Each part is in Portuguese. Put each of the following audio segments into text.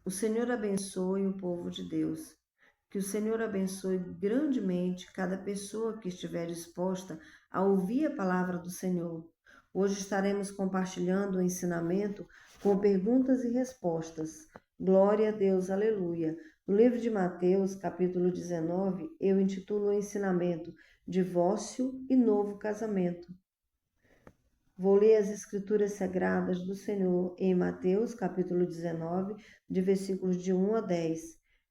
O Senhor abençoe o povo de Deus. Que o Senhor abençoe grandemente cada pessoa que estiver disposta a ouvir a palavra do Senhor. Hoje estaremos compartilhando o ensinamento com perguntas e respostas. Glória a Deus, aleluia. No livro de Mateus, capítulo 19, eu intitulo o ensinamento Divórcio e Novo Casamento. Vou ler as Escrituras Sagradas do Senhor em Mateus, capítulo 19, de versículos de 1 a 10.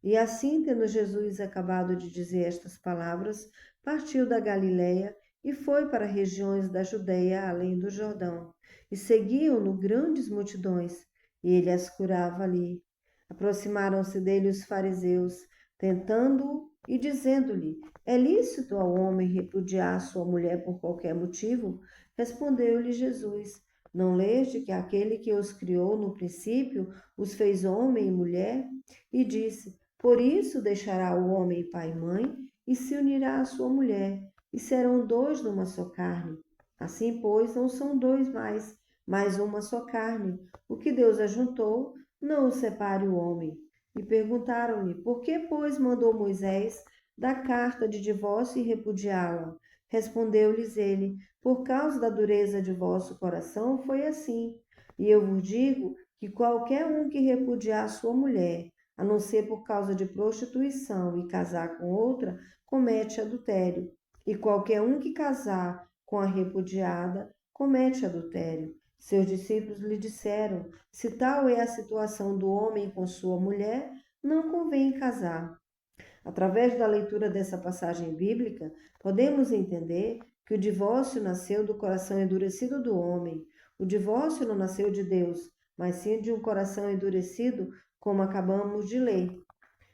E assim, tendo Jesus acabado de dizer estas palavras, partiu da Galiléia e foi para regiões da Judeia, além do Jordão. E seguiam-no grandes multidões, e ele as curava ali. Aproximaram-se dele os fariseus, tentando-o e dizendo-lhe: É lícito ao homem repudiar sua mulher por qualquer motivo? Respondeu-lhe Jesus: Não leste que aquele que os criou no princípio os fez homem e mulher? E disse: Por isso deixará o homem pai e mãe e se unirá à sua mulher, e serão dois numa só carne. Assim, pois, não são dois mais, mas uma só carne. O que Deus ajuntou, não o separe o homem. E perguntaram-lhe: Por que, pois, mandou Moisés dar carta de divórcio e repudiá-la? Respondeu-lhes ele: Por causa da dureza de vosso coração foi assim. E eu vos digo que qualquer um que repudiar sua mulher, a não ser por causa de prostituição, e casar com outra, comete adultério. E qualquer um que casar com a repudiada, comete adultério. Seus discípulos lhe disseram: Se tal é a situação do homem com sua mulher, não convém casar. Através da leitura dessa passagem bíblica, podemos entender que o divórcio nasceu do coração endurecido do homem. O divórcio não nasceu de Deus, mas sim de um coração endurecido, como acabamos de ler.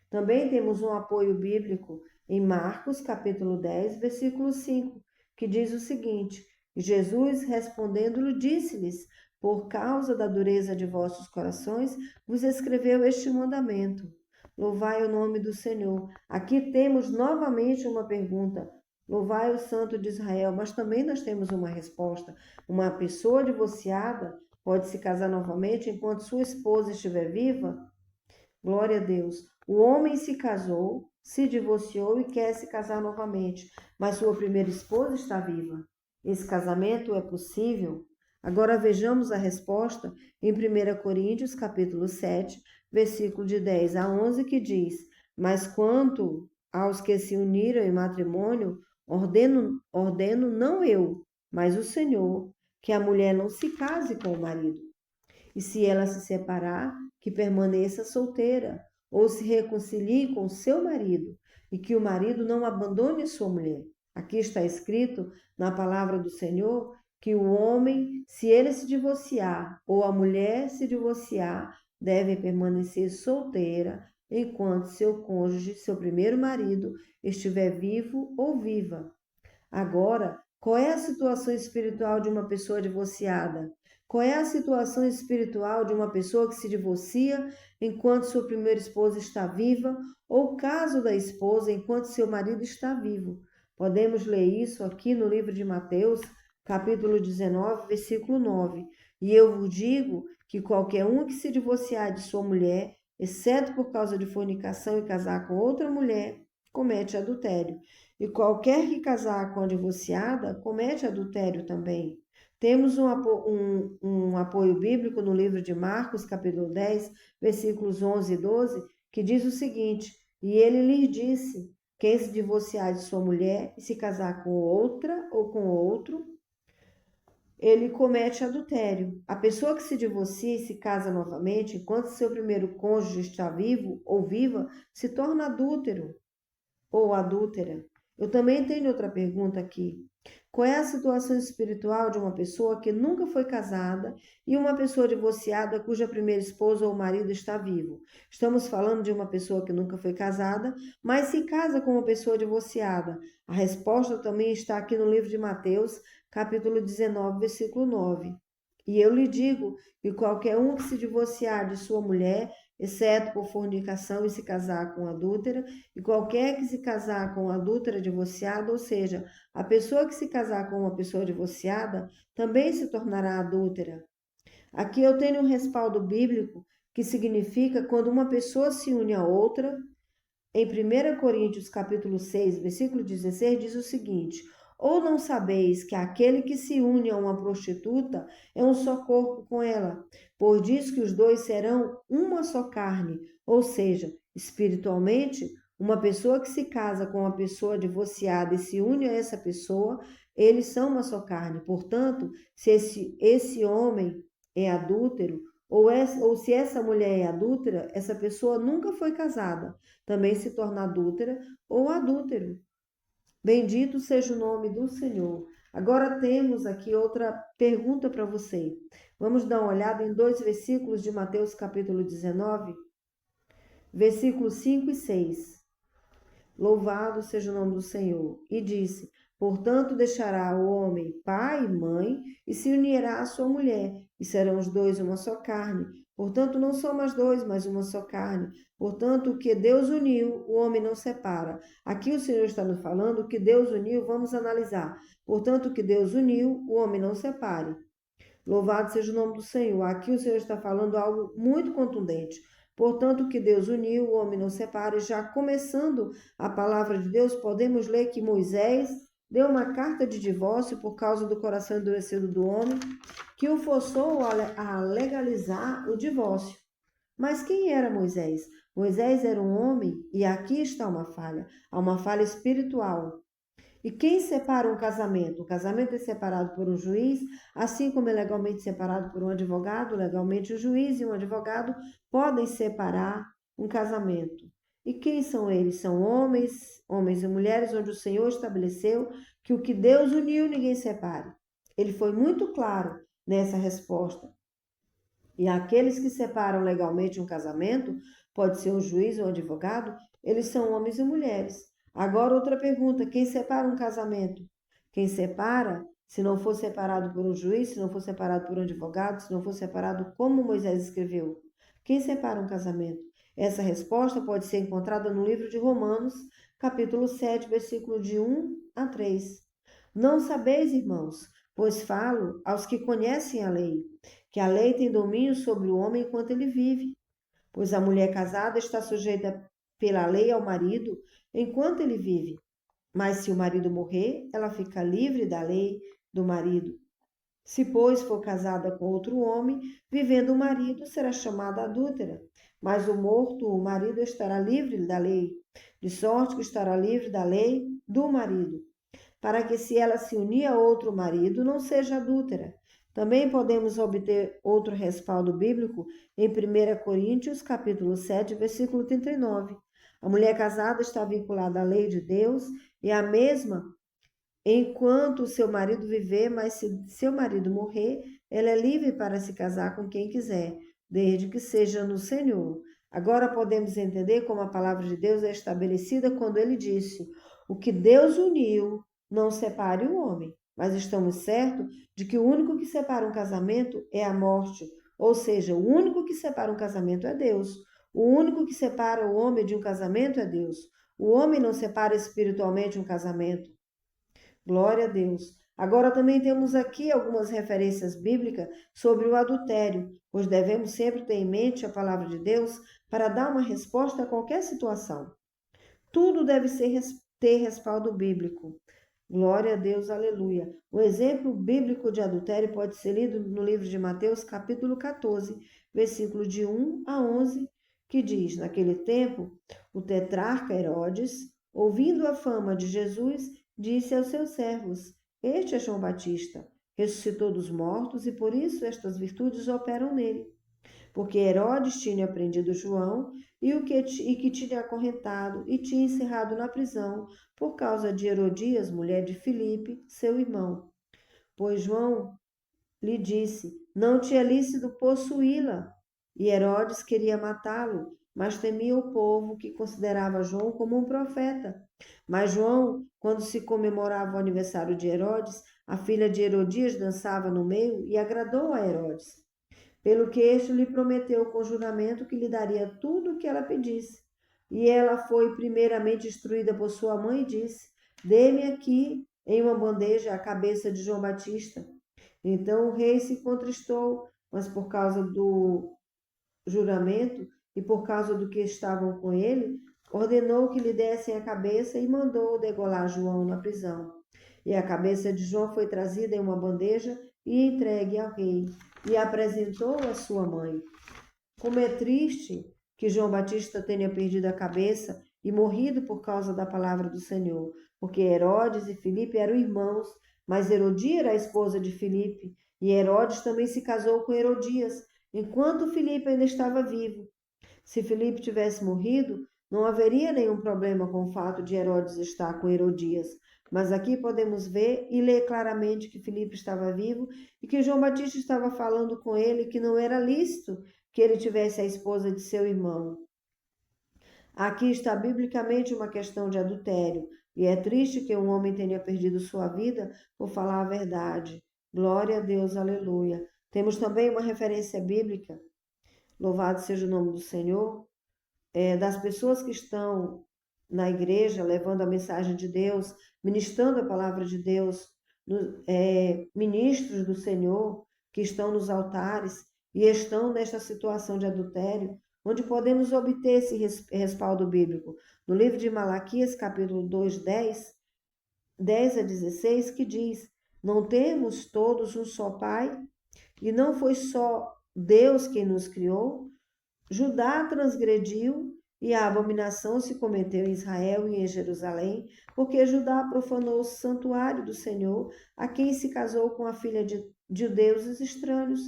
Também temos um apoio bíblico em Marcos, capítulo 10, versículo 5, que diz o seguinte: Jesus respondendo-lhe disse-lhes: Por causa da dureza de vossos corações, vos escreveu este mandamento. Louvai o nome do Senhor. Aqui temos novamente uma pergunta. Louvai o Santo de Israel, mas também nós temos uma resposta. Uma pessoa divorciada pode se casar novamente enquanto sua esposa estiver viva? Glória a Deus. O homem se casou, se divorciou e quer se casar novamente, mas sua primeira esposa está viva. Esse casamento é possível? Agora vejamos a resposta em 1 Coríntios, capítulo 7, versículo de 10 a 11, que diz: Mas quanto aos que se uniram em matrimônio, ordeno não eu, mas o Senhor, que a mulher não se case com o marido. E se ela se separar, que permaneça solteira, ou se reconcilie com seu marido, e que o marido não abandone sua mulher. Aqui está escrito na palavra do Senhor que o homem, se ele se divorciar, ou a mulher se divorciar, deve permanecer solteira enquanto seu cônjuge, seu primeiro marido, estiver vivo ou viva. Agora, qual é a situação espiritual de uma pessoa divorciada? Qual é a situação espiritual de uma pessoa que se divorcia enquanto sua primeira esposa está viva, ou o caso da esposa enquanto seu marido está vivo? Podemos ler isso aqui no livro de Mateus, capítulo 19, versículo 9. E eu vos digo que qualquer um que se divorciar de sua mulher, exceto por causa de fornicação e casar com outra mulher, comete adultério. E qualquer que casar com a divorciada comete adultério também. Temos um apoio bíblico no livro de Marcos, capítulo 10, versículos 11 e 12, que diz o seguinte: E ele lhes disse: Quem se divorciar de sua mulher e se casar com outra ou com outro, ele comete adultério. A pessoa que se divorcia e se casa novamente, enquanto seu primeiro cônjuge está vivo ou viva, se torna adúltero ou adúltera. Eu também tenho outra pergunta aqui. Qual é a situação espiritual de uma pessoa que nunca foi casada e uma pessoa divorciada cuja primeira esposa ou marido está vivo? Estamos falando de uma pessoa que nunca foi casada, mas se casa com uma pessoa divorciada. A resposta também está aqui no livro de Mateus, capítulo 19, versículo 9. E eu lhe digo que qualquer um que se divorciar de sua mulher, exceto por fornicação e se casar com adúltera, e qualquer que se casar com adúltera divorciada, ou seja, a pessoa que se casar com uma pessoa divorciada, também se tornará adúltera. Aqui eu tenho um respaldo bíblico que significa quando uma pessoa se une a outra. Em 1 Coríntios capítulo 6, versículo 16, diz o seguinte: ou não sabeis que aquele que se une a uma prostituta é um só corpo com ela? Por diz que os dois serão uma só carne. Ou seja, espiritualmente, uma pessoa que se casa com uma pessoa divorciada e se une a essa pessoa, eles são uma só carne. Portanto, se esse homem é adúltero, ou se essa mulher é adúltera, essa pessoa nunca foi casada. Também se torna adúltera ou adúltero. Bendito seja o nome do Senhor. Agora temos aqui outra pergunta para você. Vamos dar uma olhada em 2 versículos de Mateus capítulo 19, versículos 5 e 6. Louvado seja o nome do Senhor. E disse: portanto, deixará o homem pai e mãe e se unirá à sua mulher, e serão os dois uma só carne. Portanto, não são mais dois, mas uma só carne. Portanto, o que Deus uniu, o homem não separa. Aqui o Senhor está nos falando o que Deus uniu, vamos analisar. Portanto, o que Deus uniu, o homem não separe. Louvado seja o nome do Senhor. Aqui o Senhor está falando algo muito contundente. Portanto, o que Deus uniu, o homem não separe. Já começando a palavra de Deus, podemos ler que Moisés deu uma carta de divórcio por causa do coração endurecido do homem, que o forçou a legalizar o divórcio. Mas quem era Moisés? Moisés era um homem, e aqui está uma falha. Há uma falha espiritual. E quem separa um casamento? O casamento é separado por um juiz, assim como é legalmente separado por um advogado. Legalmente o juiz e um advogado podem separar um casamento. E quem são eles? São homens e mulheres, onde o Senhor estabeleceu que o que Deus uniu, ninguém separe. Ele foi muito claro nessa resposta. E aqueles que separam legalmente um casamento, pode ser um juiz ou um advogado, eles são homens e mulheres. Agora, outra pergunta: quem separa um casamento? Quem separa, se não for separado por um juiz, se não for separado por um advogado, se não for separado como Moisés escreveu, quem separa um casamento? Essa resposta pode ser encontrada no livro de Romanos, capítulo 7, versículo de 1 a 3. Não sabeis, irmãos, pois falo aos que conhecem a lei, que a lei tem domínio sobre o homem enquanto ele vive. Pois a mulher casada está sujeita pela lei ao marido enquanto ele vive. Mas se o marido morrer, ela fica livre da lei do marido. Se, pois, for casada com outro homem, vivendo o marido, será chamada adúltera. Mas o morto, o marido, estará livre da lei, de sorte que estará livre da lei do marido, para que, se ela se unir a outro marido, não seja adúltera. Também podemos obter outro respaldo bíblico em 1 Coríntios, capítulo 7, versículo 39. A mulher casada está vinculada à lei de Deus e a mesma enquanto o seu marido viver, mas se seu marido morrer, ela é livre para se casar com quem quiser, desde que seja no Senhor. Agora podemos entender como a palavra de Deus é estabelecida quando ele disse: o que Deus uniu, não separe o homem. Mas estamos certos de que o único que separa um casamento é a morte. Ou seja, o único que separa um casamento é Deus. O único que separa o homem de um casamento é Deus. O homem não separa espiritualmente um casamento. Glória a Deus. Agora também temos aqui algumas referências bíblicas sobre o adultério, pois devemos sempre ter em mente a palavra de Deus para dar uma resposta a qualquer situação. Tudo deve ter respaldo bíblico. Glória a Deus, aleluia. O exemplo bíblico de adultério pode ser lido no livro de Mateus, capítulo 14, versículo de 1 a 11, que diz: naquele tempo, o tetrarca Herodes, ouvindo a fama de Jesus, disse aos seus servos: este é João Batista, ressuscitou dos mortos e por isso estas virtudes operam nele. Porque Herodes tinha prendido João e que tinha acorrentado e tinha encerrado na prisão por causa de Herodias, mulher de Filipe, seu irmão. Pois João lhe disse: não te é lícito possuí-la. E Herodes queria matá-lo, mas temia o povo que considerava João como um profeta. Mas João, quando se comemorava o aniversário de Herodes, a filha de Herodias dançava no meio e agradou a Herodes, pelo que este lhe prometeu com juramento que lhe daria tudo o que ela pedisse. E ela foi primeiramente instruída por sua mãe e disse: dê-me aqui em uma bandeja a cabeça de João Batista. Então o rei se contristou, mas por causa juramento e por causa do que estavam com ele, ordenou que lhe dessem a cabeça e mandou degolar João na prisão. E a cabeça de João foi trazida em uma bandeja e entregue ao rei, e apresentou a sua mãe. Como é triste que João Batista tenha perdido a cabeça e morrido por causa da palavra do Senhor, porque Herodes e Filipe eram irmãos, mas Herodia era a esposa de Filipe, e Herodes também se casou com Herodias, enquanto Filipe ainda estava vivo. Se Filipe tivesse morrido, não haveria nenhum problema com o fato de Herodes estar com Herodias. Mas aqui podemos ver e ler claramente que Filipe estava vivo e que João Batista estava falando com ele que não era lícito que ele tivesse a esposa de seu irmão. Aqui está biblicamente uma questão de adultério, e é triste que um homem tenha perdido sua vida por falar a verdade. Glória a Deus, aleluia. Temos também uma referência bíblica, louvado seja o nome do Senhor, das pessoas que estão na igreja levando a mensagem de Deus, ministrando a palavra de Deus, ministros do Senhor que estão nos altares e estão nesta situação de adultério, onde podemos obter esse respaldo bíblico. No livro de Malaquias, capítulo 2, 10 a 16, que diz: não temos todos um só Pai? E não foi só Deus quem nos criou? Judá transgrediu e a abominação se cometeu em Israel e em Jerusalém, porque Judá profanou o santuário do Senhor, a quem se casou com a filha de deuses estranhos.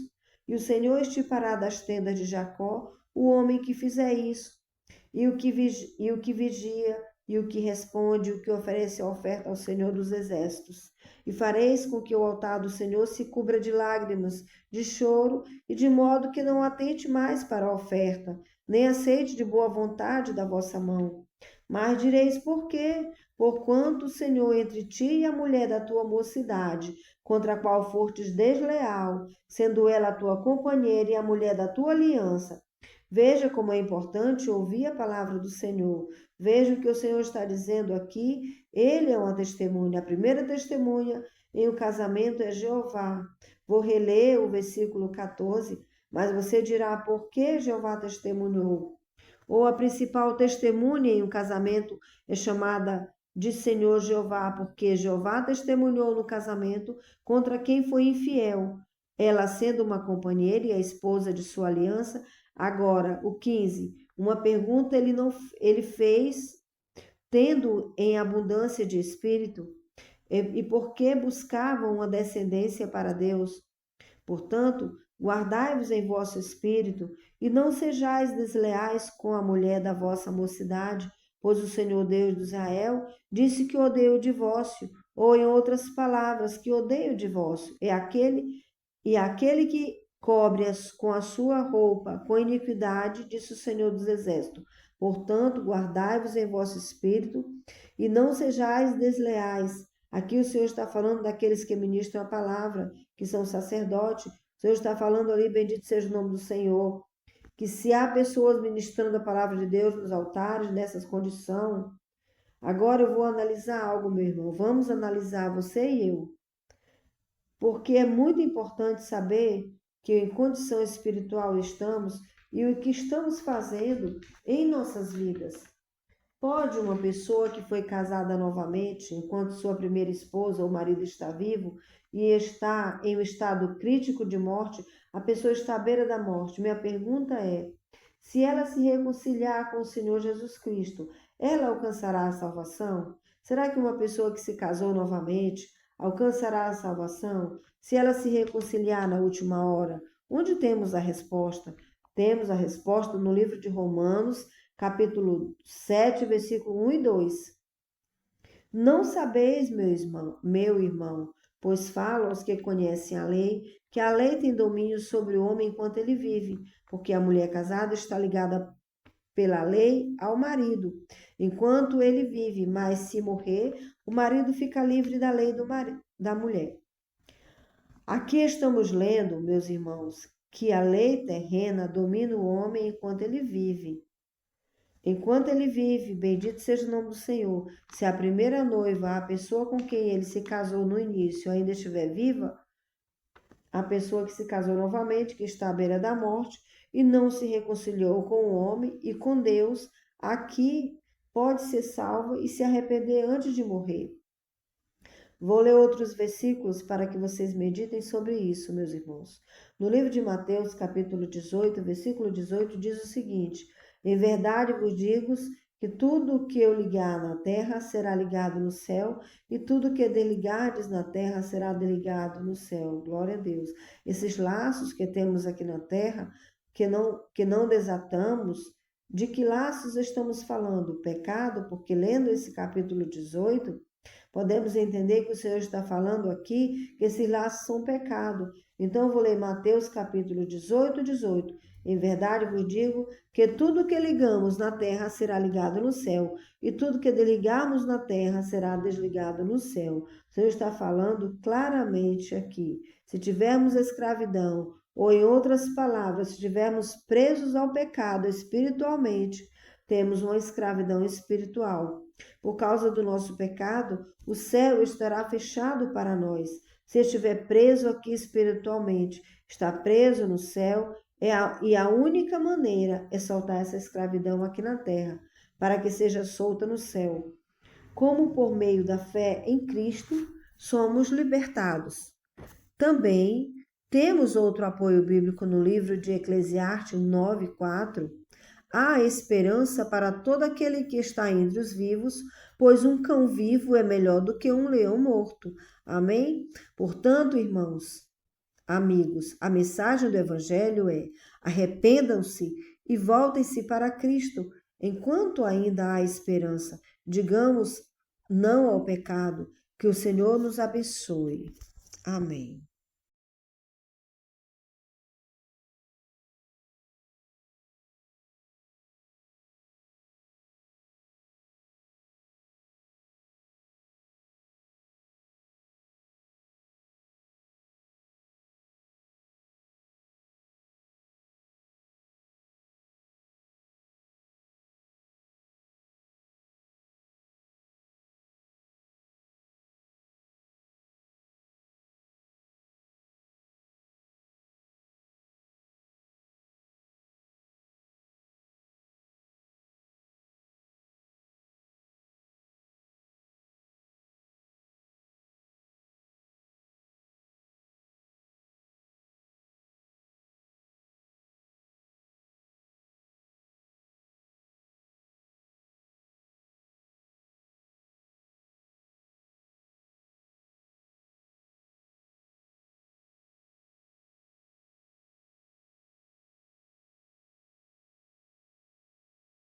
E o Senhor estipará das tendas de Jacó o homem que fizer isso, e o que vigia, e o que responde, o que oferece a oferta ao Senhor dos Exércitos. E fareis com que o altar do Senhor se cubra de lágrimas, de choro, e de modo que não atente mais para a oferta, nem aceite de boa vontade da vossa mão. Mas direis por quê? Porquanto o Senhor entre ti e a mulher da tua mocidade, contra a qual fortes desleal, sendo ela a tua companheira e a mulher da tua aliança. Veja como é importante ouvir a palavra do Senhor. Veja o que o Senhor está dizendo aqui. Ele é uma testemunha. A primeira testemunha em um casamento é Jeová. Vou reler o versículo 14, mas você dirá por que Jeová testemunhou. Ou a principal testemunha em um casamento é chamada de Senhor Jeová, porque Jeová testemunhou no casamento contra quem foi infiel, ela sendo uma companheira e a esposa de sua aliança. Agora, o 15, uma pergunta ele fez, tendo em abundância de espírito, e por que buscavam uma descendência para Deus? Portanto, guardai-vos em vosso espírito, e não sejais desleais com a mulher da vossa mocidade, pois o Senhor Deus de Israel disse que odeia o divórcio, ou em outras palavras, que odeia o divórcio. Aquele que cobre com a sua roupa com iniquidade, disse o Senhor dos Exércitos. Portanto, guardai-vos em vosso espírito e não sejais desleais. Aqui o Senhor está falando daqueles que ministram a palavra, que são sacerdotes. O Senhor está falando ali, bendito seja o nome do Senhor, que se há pessoas ministrando a palavra de Deus nos altares, nessas condições. Agora eu vou analisar algo, meu irmão. Vamos analisar, você e eu. Porque é muito importante saber que em condição espiritual estamos e o que estamos fazendo em nossas vidas. Pode uma pessoa que foi casada novamente, enquanto sua primeira esposa ou marido está vivo e está em um estado crítico de morte, a pessoa está à beira da morte. Minha pergunta é: se ela se reconciliar com o Senhor Jesus Cristo, ela alcançará a salvação? Será que uma pessoa que se casou novamente alcançará a salvação? Se ela se reconciliar na última hora? Onde temos a resposta? Temos a resposta no livro de Romanos, capítulo 7, versículo 1 e 2. Não sabeis, meu irmão, pois falo aos que conhecem a lei, que a lei tem domínio sobre o homem enquanto ele vive, porque a mulher casada está ligada pela lei ao marido, enquanto ele vive, mas se morrer, o marido fica livre da lei da mulher. Aqui estamos lendo, meus irmãos, que a lei terrena domina o homem enquanto ele vive. Enquanto ele vive, bendito seja o nome do Senhor. Se a primeira noiva, a pessoa com quem ele se casou no início, ainda estiver viva, a pessoa que se casou novamente, que está à beira da morte, e não se reconciliou com o homem e com Deus, aqui pode ser salvo e se arrepender antes de morrer. Vou ler outros versículos para que vocês meditem sobre isso, meus irmãos. No livro de Mateus, capítulo 18, versículo 18, diz o seguinte: Em verdade vos digo que tudo o que eu ligar na terra será ligado no céu, e tudo o que desligardes na terra será desligado no céu. Glória a Deus. Esses laços que temos aqui na terra, que não desatamos, de que laços estamos falando? Pecado, porque lendo esse capítulo 18, podemos entender que o Senhor está falando aqui que esses laços são pecado. Então, eu vou ler Mateus capítulo 18, 18. Em verdade vos digo que tudo que ligamos na terra será ligado no céu, e tudo que desligarmos na terra será desligado no céu. O Senhor está falando claramente aqui. Se tivermos escravidão, ou em outras palavras, se estivermos presos ao pecado espiritualmente, temos uma escravidão espiritual. Por causa do nosso pecado, o céu estará fechado para nós. Se estiver preso aqui espiritualmente, está preso no céu, e a única maneira é soltar essa escravidão aqui na terra, para que seja solta no céu. Como por meio da fé em Cristo, somos libertados. Também temos outro apoio bíblico no livro de Eclesiastes 9:4. Há esperança para todo aquele que está entre os vivos, pois um cão vivo é melhor do que um leão morto. Amém? Portanto, irmãos, amigos, a mensagem do Evangelho é: arrependam-se e voltem-se para Cristo, enquanto ainda há esperança. Digamos não ao pecado. Que o Senhor nos abençoe. Amém.